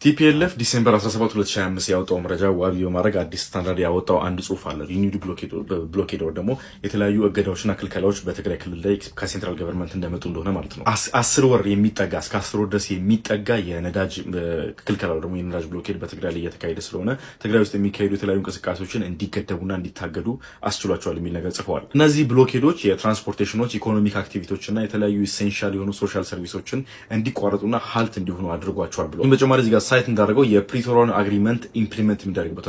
ቲፒኤልኤፍ ዲሴምበር 17 2025 ያወጣው መረጃ ዋቢ በማድረግ አዲስ ስታንዳርድ ያወጣው አንድ ጽሁፍ አለ። ሪኒውድ ብሎኬድ ወር ደግሞ የተለያዩ እገዳዎችና ክልከላዎች በትግራይ ክልል ላይ ከሴንትራል ገቨርንመንት እንደመጡ እንደሆነ ማለት ነው። 10 ወር የሚጠጋ እስከ 10 ወር ድረስ የሚጠጋ የነዳጅ ክልከላው ደግሞ የነዳጅ ብሎኬድ በትግራይ ላይ እየተካሄደ ስለሆነ ትግራይ ውስጥ የሚካሄዱ የተለያዩ እንቅስቃሴዎችን እንዲገደቡና እንዲታገዱ አስችሏቸዋል የሚል ነገር ጽፈዋል። እነዚህ ብሎኬዶች የትራንስፖርቴሽኖች፣ ኢኮኖሚክ አክቲቪቲዎችና የተለያዩ ኢሴንሻል የሆኑ ሶሻል ሰርቪሶችን እንዲቋረጡና ሀልት እንዲሆኑ አድርጓቸዋል ብሎ በተጨማሪ እዚህ ጋር ሳይት እንዳደረገው የፕሪቶሪያን አግሪመንት ኢምፕሊመንት የሚደረግበት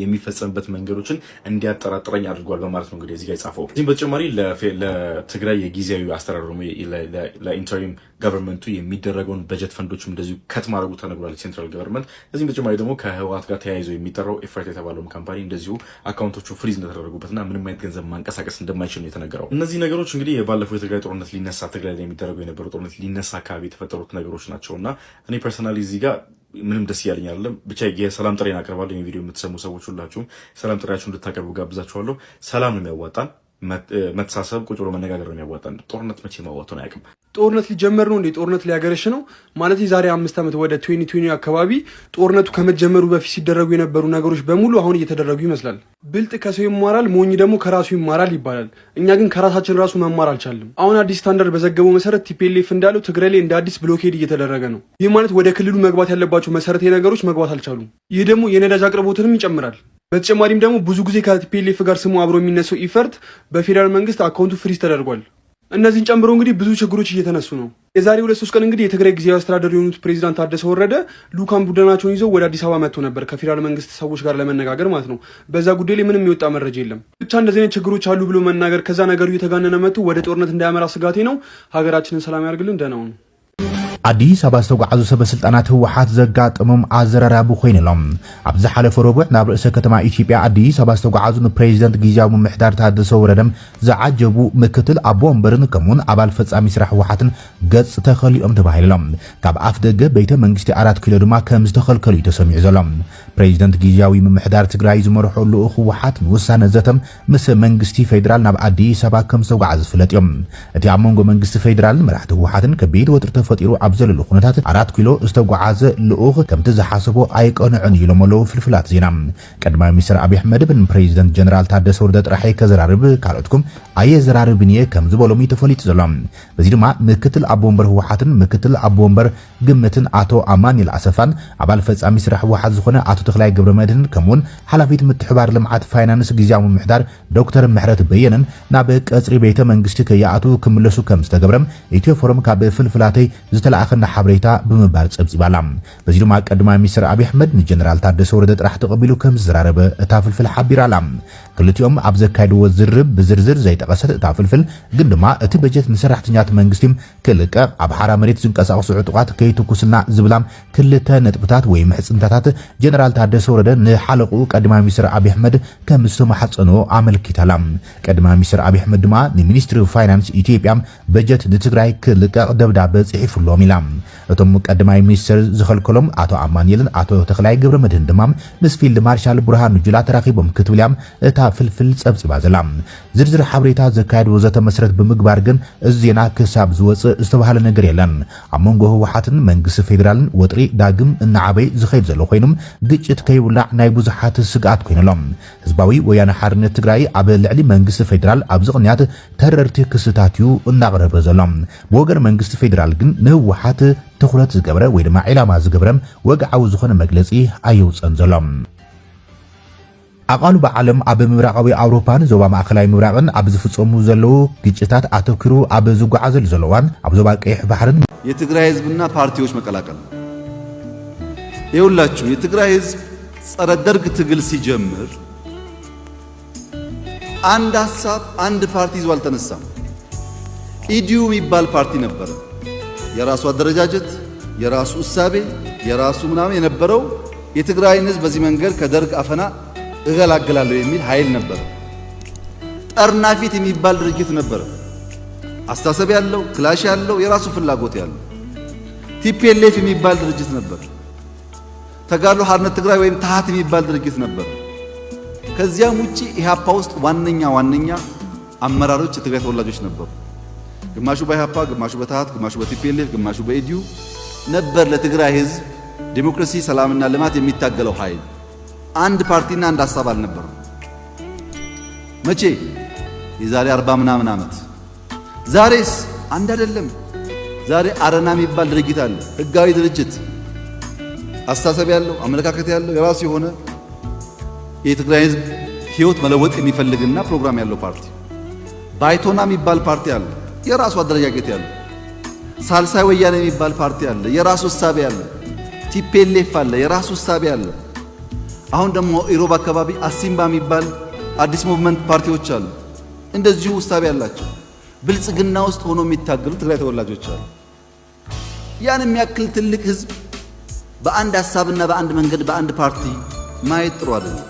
የሚፈጸምበት መንገዶችን እንዲያጠራጥረኝ አድርጓል በማለት ነው እንግዲህ እዚህ ጋር የጻፈው። እዚህም በተጨማሪ ለትግራይ የጊዜያዊ አስተዳደር ለኢንተሪም ገቨርንመንቱ የሚደረገውን በጀት ፈንዶችም እንደዚሁ ከት ማድረጉ ተነግሯል ሴንትራል ገቨርንመንት። እዚህም በተጨማሪ ደግሞ ከህወሓት ጋር ተያይዞ የሚጠራው ኤፈርት የተባለውም ካምፓኒ እንደዚሁ አካውንቶቹ ፍሪዝ እንደተደረጉበትና ምንም አይነት ገንዘብ ማንቀሳቀስ እንደማይችል ነው የተነገረው። እነዚህ ነገሮች እንግዲህ የባለፈው የትግራይ ጦርነት ሊነሳ ትግራይ ላይ የሚደረገው የነበረው ጦርነት ሊነሳ አካባቢ የተፈጠሩት ነገሮች ናቸውና እኔ ፐርሰናሊ እዚህ ጋር ምንም ደስ ያለኝ አይደለም። ብቻ የሰላም ጥሪን አቀርባለሁ። ይሄን ቪዲዮ የምትሰሙ ሰዎች ሁላችሁም ሰላም ጥሪያችሁን እንድታቀርቡ ጋብዛችኋለሁ። ሰላም ነው የሚያዋጣን፣ መተሳሰብ፣ ቁጭ ብሎ መነጋገር ነው የሚያዋጣን። ጦርነት መቼ ማዋጣቱን አያውቅም። ጦርነት ሊጀመር ነው እንዴ? ጦርነት ሊያገረሽ ነው ማለት የዛሬ 5 ዓመት ወደ 2020 አካባቢ ጦርነቱ ከመጀመሩ በፊት ሲደረጉ የነበሩ ነገሮች በሙሉ አሁን እየተደረጉ ይመስላል። ብልጥ ከሰው ይማራል፣ ሞኝ ደግሞ ከራሱ ይማራል ይባላል። እኛ ግን ከራሳችን ራሱ መማር አልቻልንም። አሁን አዲስ ስታንዳርድ በዘገበው መሰረት ቲፒኤልኤፍ እንዳለው ትግራይ ላይ እንደ አዲስ ብሎኬድ እየተደረገ ነው። ይህ ማለት ወደ ክልሉ መግባት ያለባቸው መሰረታዊ ነገሮች መግባት አልቻሉም። ይህ ደግሞ የነዳጅ አቅርቦትንም ይጨምራል። በተጨማሪም ደግሞ ብዙ ጊዜ ከቲፒኤልኤፍ ጋር ስሙ አብሮ የሚነሳው ኢፈርት በፌዴራል መንግስት አካውንቱ ፍሪዝ ተደርጓል። እነዚህን ጨምሮ እንግዲህ ብዙ ችግሮች እየተነሱ ነው። የዛሬ 2-3 ቀን እንግዲህ የትግራይ ጊዜያዊ አስተዳደር የሆኑት ፕሬዚዳንት ታደሰ ወረደ ልኡካን ቡድናቸውን ይዘው ወደ አዲስ አበባ መጥቶ ነበር ከፌዴራል መንግስት ሰዎች ጋር ለመነጋገር ማለት ነው። በዛ ጉዳይ ላይ ምንም የወጣ መረጃ የለም። ብቻ እንደዚህ አይነት ችግሮች አሉ ብሎ መናገር ከዛ ነገሩ እየተጋነነ መጥቶ ወደ ጦርነት እንዳያመራ ስጋቴ ነው። ሀገራችንን ሰላም ያርግልን። ደህና ሁኑ። አዲስ አበባ ዝተጓዓዙ ሰበስልጣናት ህወሓት ዘጋጥሞም አዘራራቡ ኮይኖም ኣብዚ ሓለፈ ረቡዕ ናብ ርእሰ ከተማ ኢትዮጵያ አዲስ አበባ ዝተጓዓዙ ፕሬዚደንት ጊዜያዊ ምምሕዳር ታደሰ ወረደም ዝዓጀቡ ምክትል አቦ ወንበርን ከምኡን አባል ፈጻሚ ስራሕ ህወሓትን ገጽ ተኸሊኦም ተባሂሎም ካብ ኣፍ ደገ ቤተ መንግስቲ 4 ኪሎ ድማ ከም ዝተኸልከሉ ተሰሚዑ ዘሎ ፕሬዚደንት ጊዜያዊ ምምሕዳር ትግራይ ዝመርሑ ህወሓት ውሳነ ዘተም ምስ መንግስቲ ፌደራል ናብ አዲስ አበባ ከም ዝተጓዓዙ ፍለጥ እዮም። እቲ ኣብ መንጎ መንግስቲ ፌደራል መራሕቲ ህወሓትን ከቢድ ወጥሪ ተፈጢሩ ኣብዘለሉ ኩነታት 4 ኪሎ ዝተጓዓዘ ልኡኽ ከምቲ ዝሓሰቦ ኣይቀንዕን ኢሎም ኣለዉ ፍልፍላት ዜና። ቀዳማይ ሚኒስትር አብይ አሕመድ ብን ፕሬዚደንት ጀነራል ታደሰ ወረደ ጥራይ ከዘራርብ ካልኦትኩም ኣየዘራርብን እየ ከም ዝበሎም ተፈሊጡ ዘሎ። በዚ ድማ ምክትል አቦ ወንበር ህወሓትን ምክትል አቦ ወንበር ግምትን አቶ አማኑኤል አሰፋን አባል ፈጻሚ ስራሕ ህወሓት ዝኾነ አቶ ተክላይ ገብረመድህን ከምኡን ሓላፊት ምትሕባር ልምዓት ፋይናንስ ጊዜያዊ ምምሕዳር ዶክተር ምሕረት በየነን ናብ ቀጽሪ ቤተ መንግስቲ ከያኣቱ ክምለሱ ከም ዝተገብረም ኢትዮ ፎረም ካብ ፍልፍላተይ ዝተላኣኸና ሓበሬታ ብምባል ጸብጺባላ። በዚ ድማ ቀዳማይ ሚኒስትር አብይ አሕመድ ንጀነራል ታደሰ ወረደ ጥራሕ ተቐቢሉ ከም ዝራረበ እታ ፍልፍል ሓቢራላ። ክልቲኦም ኣብ ዘካይድዎ ዝርብ ብዝርዝር ዘይጠቐሰት እታ ፍልፍል ግን ድማ እቲ በጀት ንሰራሕተኛት መንግስቲ ክልቀቕ ኣብ ሓራ መሬት ዝንቀሳቐሱ ዕጡቃት ከይትኩስና ዝብላም ክልተ ነጥብታት ወይ ምሕጽንታታት ጀነራል ታደሰ ወረደ ንሓለቁ ቀዳማይ ሚኒስትር አብይ አሕመድ ከም ዝተማሕጸኖ ኣመልኪታላ። ቀዳማይ ሚኒስትር አብይ አሕመድ ድማ ንሚኒስትሪ ፋይናንስ ኢትዮጵያ በጀት ንትግራይ ክልቀቕ ደብዳቤ ጽሒፉሎም ኢላ። እቶም ቀዳማይ ሚኒስትር ዝኸልከሎም አቶ አማኑኤልን አቶ ተክላይ ገብረመድህን ድማ ምስ ፊልድ ማርሻል ብርሃኑ ጁላ ተራኺቦም ክትብልያም እታ ፍልፍል ጸብጺባ ዘላ። ዝርዝር ሓበሬታ ዘካየድዎ ዘተ መሰረት ብምግባር ግን እዚ ዜና ክሳብ ዝወፅእ ዝተባሃለ ነገር የለን። ኣብ መንጎ ህወሓትን መንግስቲ ፌደራልን ወጥሪ ዳግም እናዓበይ ዝኸይድ ዘሎ ኮይኖም ግጭት ከይውላዕ ናይ ብዙሓት ስጋኣት ኮይኖሎም ህዝባዊ ወያነ ሓርነት ትግራይ ኣብ ልዕሊ መንግስቲ ፌደራል ኣብ ዝቕንያት ተረርቲ ክስታት እዩ እናቕረበ ዘሎ። ብወገን መንግስቲ ፌደራል ግን ንህወሓት ትኹረት ዝገብረ ወይ ድማ ዒላማ ዝገብረም ወግዓዊ ዝኾነ መግለጺ ኣይውፅን ዘሎ። ኣቃሉ ብዓለም ኣብ ምብራቃዊ ኣውሮፓን ዞባ ማእከላዊ ምብራቅን ኣብ ዝፍጸሙ ዘለዉ ግጭታት ኣተኪሩ ኣብ ዝጓዓዘሉ ዘለዋን ኣብ ዞባ ቀይሕ ባሕርን የትግራይ ህዝብና ፓርቲዎች መቀላቀል ይውላችሁ። የትግራይ ህዝብ ጸረ ደርግ ትግል ሲጀምር አንድ ሐሳብ አንድ ፓርቲ ይዞ አልተነሳም። ኢዲዩ የሚባል ፓርቲ ነበረ። የራሱ አደረጃጀት፣ የራሱ እሳቤ፣ የራሱ ምናምን የነበረው የትግራይን ህዝብ በዚህ መንገድ ከደርግ አፈና እገላግላለሁ የሚል ኃይል ነበር። ጠርናፊት የሚባል ድርጅት ነበር። አስተሳሰብ ያለው ክላሽ ያለው የራሱ ፍላጎት ያለው። ቲፒኤልኤፍ የሚባል ድርጅት ነበር። ተጋድሎ ሓርነት ትግራይ ወይም ታሃት የሚባል ድርጅት ነበር። ከዚያም ውጪ ኢህአፓ ውስጥ ዋነኛ አመራሮች የትግራይ ተወላጆች ነበሩ። ግማሹ በኢህአፓ፣ ግማሹ በታሃት፣ ግማሹ በቲፒኤልኤፍ፣ ግማሹ በኢዲዩ ነበር ለትግራይ ህዝብ ዲሞክራሲ ሰላምና ልማት የሚታገለው ኃይል አንድ ፓርቲና አንድ ሐሳብ አልነበረም። መቼ? የዛሬ 40 ምናምን ዓመት። ዛሬስ አንድ አይደለም። ዛሬ አረና የሚባል ድርጅት አለ፣ ህጋዊ ድርጅት፣ አስተሳሰብ ያለው አመለካከት ያለው የራሱ የሆነ የትግራይ ህዝብ ህይወት መለወጥ የሚፈልግና ፕሮግራም ያለው ፓርቲ። ባይቶና የሚባል ፓርቲ አለ፣ የራሱ አደረጃጀት ያለው። ሳልሳይ ወያኔ የሚባል ፓርቲ አለ፣ የራሱ ሐሳብ ያለው። ቲፒኤልኤፍ አለ፣ የራሱ ሐሳብ ያለው። አሁን ደግሞ ኢሮብ አካባቢ አሲምባ የሚባል አዲስ ሙቭመንት ፓርቲዎች አሉ፣ እንደዚሁ ሐሳብ ያላቸው። ብልጽግና ውስጥ ሆኖ የሚታገሉ ትግራይ ተወላጆች አሉ። ያን የሚያክል ትልቅ ህዝብ በአንድ ሐሳብና በአንድ መንገድ በአንድ ፓርቲ ማየት ጥሩ አይደለም።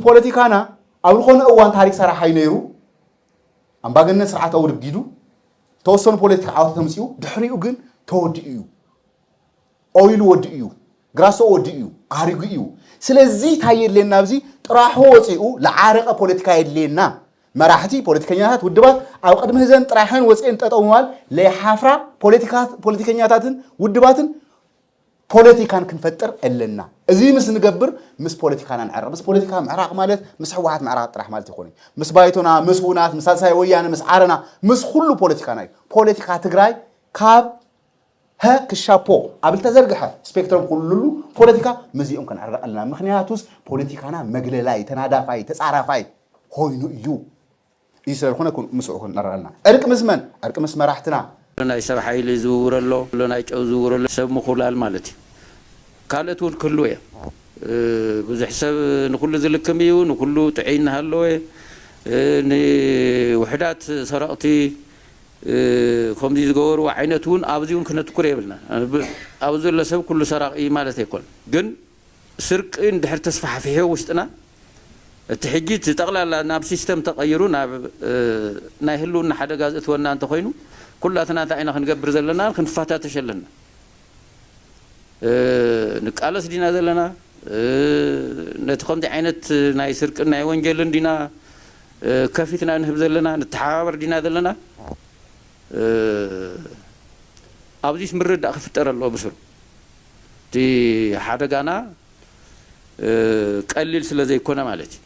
ፖለቲካና ኣብ ዝኾነ እዋን ታሪክ ሰራሓይ ነይሩ ኣምባገነን ስርዓት ኣውርጊዱ ተወሰኑ ፖለቲካ ዓወት ተምፅኡ ድሕሪኡ ግን ተወዲኡ እዩ ኦይሉ ወዲኡ እዩ ግራሶ ወዲኡ እዩ ኣሪጉ እዩ ስለዚ ታየለና ኣብዚ ጥራሑ ወፂኡ ለዓረቀ ፖለቲካ የለና መራሕቲ ፖለቲከኛታት ውድባት ኣብ ቅድሚ ህዘን ጥራሕን ወፅን ጠጠውማል ለይሓፍራ ፖለቲከኛታትን ውድባትን ፖለቲካን ክንፈጥር ኣለና እዚ ምስ ንገብር ምስ ፖለቲካና ንዕረቕ ምስ ፖለቲካ ምዕራቕ ማለት ምስ ሕወሓት ምዕራቕ ጥራሕ ማለት ይኾን ምስ ባይቶና ምስ ውናት ምስ ሳልሳይ ወያነ ምስ ዓረና ምስ ኩሉ ፖለቲካና እዩ ፖለቲካ ትግራይ ካብ ها كشابو قبل تزرقها سبيكترم كللو بوليتيكا مزيهم كان عرق لنا مخنياتوس بوليتيكانا مغللاي تنادافاي تصارفاي هوينو يو يسر هنا كون مسعوكن نرالنا ارق مسمن ارق مسمن راحتنا لنا يسر حيل يزورلو لنا يچو زورلو سب مخولال مالتي كالتون كلو يا بزح سب نكل زلكم يو نكل تعين هالو ني وحدات سرقتي كم دي زغور وعينتون ابزيون كنت كريبلنا ابزل لسب كل سراقي مالت يكون جن سرق ان دحر تصفح فيه وسطنا تحجيت تقلال ناب سيستم تغيروا ناب نايهلون حدا غاز اتونا انت خوينو كلاتنا تعينا خنقبر زلنا خنفاتا تشلنا نقالس دينا زلنا نتخم دي عينت ناي سرق ناي وانجلن دينا كفيتنا نهب زلنا نتحاور دينا زلنا أبديش مرد أخفتر الله بسر تي حدا جانا قليل سلزي كنا مالتي